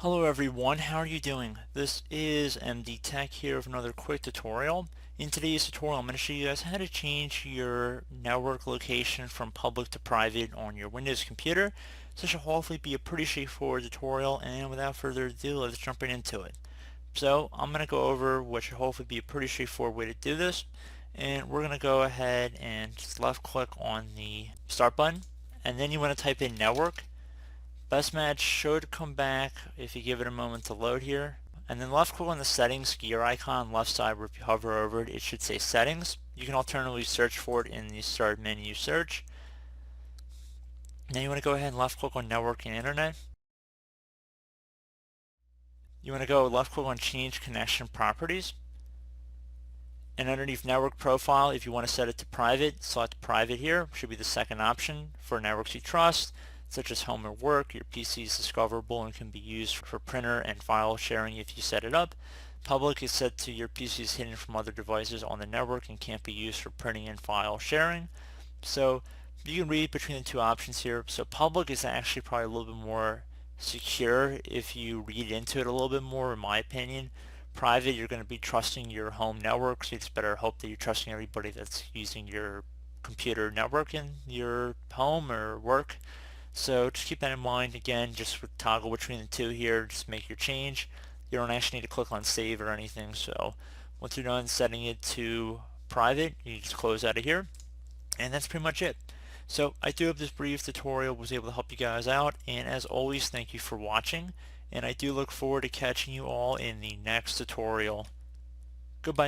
Hello everyone, how are you doing? This is MD Tech here with another quick tutorial. In today's tutorial I'm going to show you guys how to change your network location from public to private on your Windows computer. So this should hopefully be a pretty straightforward tutorial, and without further ado, let's jump right into it. So I'm going to go over what should hopefully be a pretty straightforward way to do this, and we're going to go ahead and just left click on the start button, and then you want to type in network. Best match should come back if you give it a moment to load here. And then left click on the settings gear icon left side, where if you hover over it, it should say settings. You can alternatively search for it in the start menu search. Then you want to go ahead and left click on network and internet. You want to go left click on change connection properties. And underneath network profile, if you want to set it to private, select private here. Should be the second option for networks you trust, such as home or work. Your PC is discoverable and can be used for printer and file sharing if you set it up. Public is set to your PC is hidden from other devices on the network and can't be used for printing and file sharing. So you can read between the two options here. So public is actually probably a little bit more secure if you read into it a little bit more, in my opinion. Private, you're going to be trusting your home network, so it's better hope that you're trusting everybody that's using your computer network in your home or work. So just keep that in mind. Again, just toggle between the two here, just make your change. You don't actually need to click on save or anything. So once you're done setting it to private, you just close out of here, and that's pretty much it. So I do hope this brief tutorial was able to help you guys out, and as always, thank you for watching, and I do look forward to catching you all in the next tutorial. Goodbye.